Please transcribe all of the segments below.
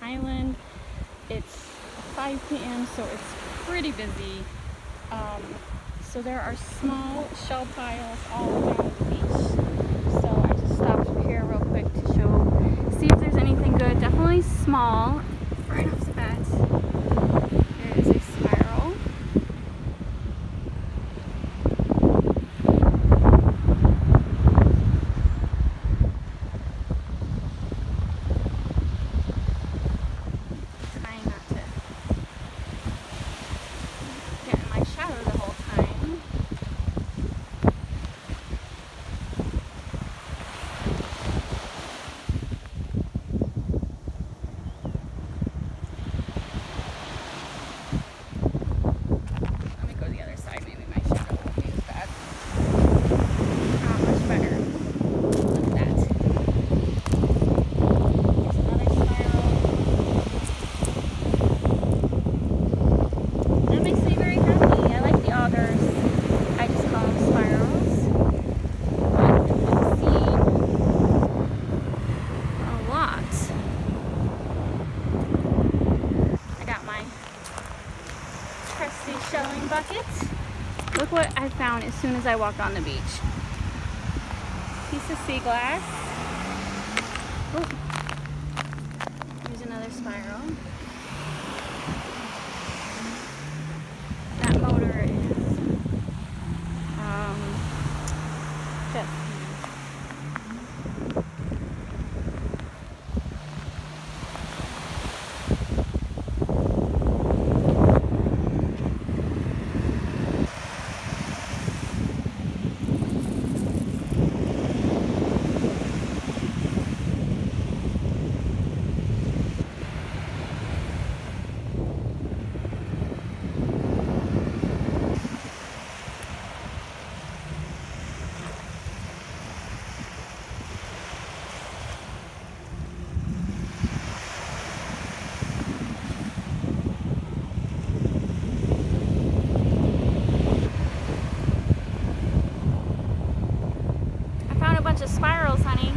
island. It's 5 p.m. so it's pretty busy. So there are small shell piles all around the beach. So I just stopped here real quick to see if there's anything good. Definitely small. Right off the bat, there is a spiral. Trying not to get in my shadow the whole time. Let me go to the other side. Maybe my shadow won't be as bad. Oh, much better. Look at that. Here's another spiral. That makes me very happy. I like the augers. I just call them spirals. I've seen a lot. I got my trusty shelling bucket. Look what I found as soon as I walked on the beach. Piece of sea glass. Oh. Here's another spiral. That motor is jet ski. Bunch of spirals, honey.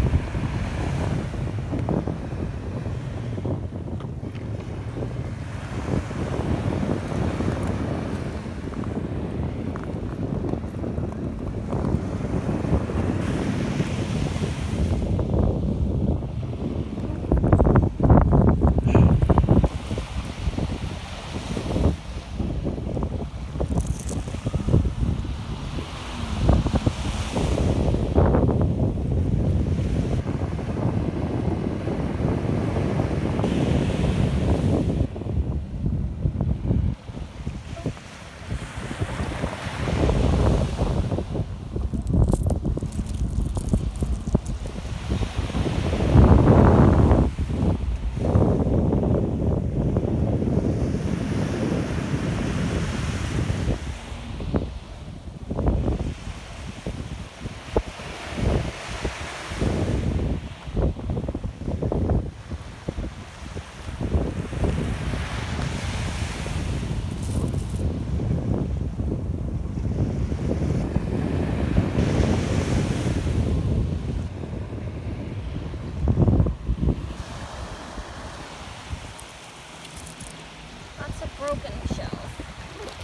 Broken shells.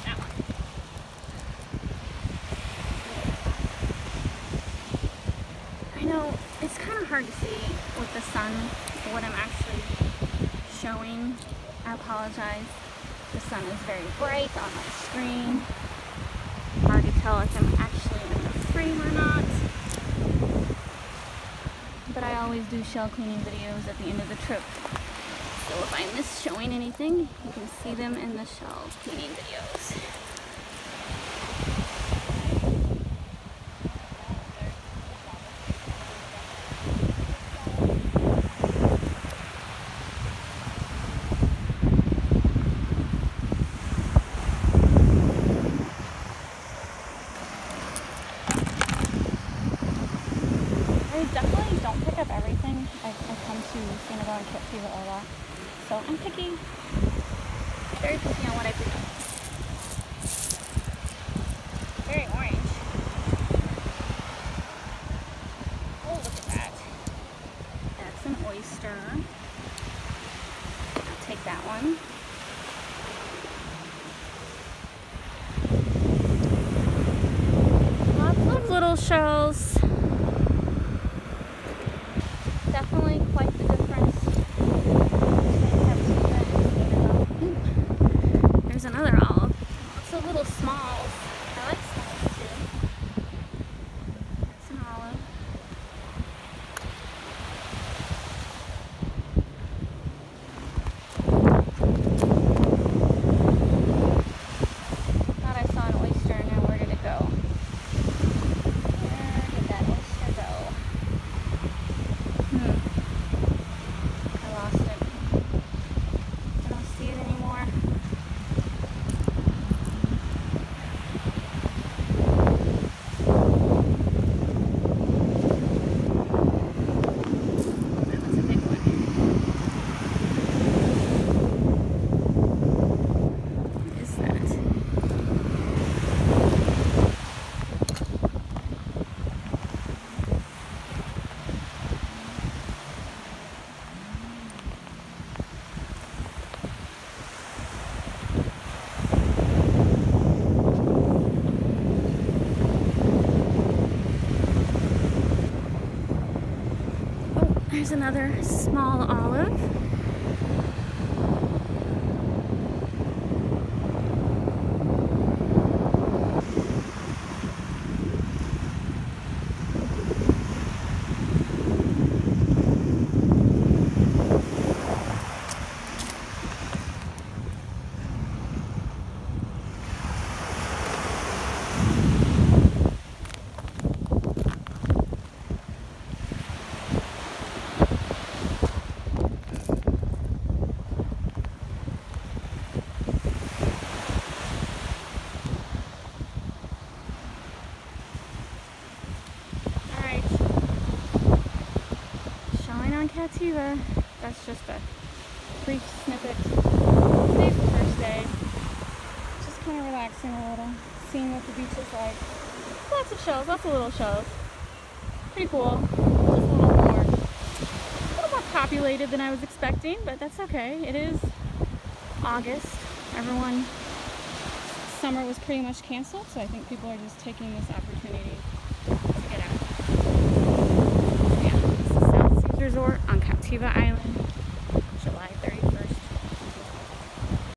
That one. I know it's kind of hard to see with the sun what I'm actually showing. I apologize. The sun is very bright on my screen. Hard to tell if I'm actually in the frame or not. But I always do shell cleaning videos at the end of the trip. So if I miss showing anything, you can see them in the shell cleaning videos. I definitely don't pick up everything. I come to Sanibel and Captiva a lot. So I'm picky, very picky on what I pick up. Very orange. Oh, look at that. That's an oyster. them. Lots of little shells. Definitely quite the difference. There's another olive. Lots of little smalls. I like smalls too. That's an olive. Thought I saw an oyster, and now where did it go? Where did that oyster go? I lost it. I don't see it anymore. That was a big one. What is that? There's another small olive. On Captiva. That's just a brief snippet. Today's the first day. Just kind of relaxing a little, seeing what the beach is like. Lots of shells, lots of little shells. Pretty cool. Just a little more populated than I was expecting, but that's okay. It is August. Summer was pretty much canceled, so I think people are just taking this opportunity to get out. Resort on Captiva Island.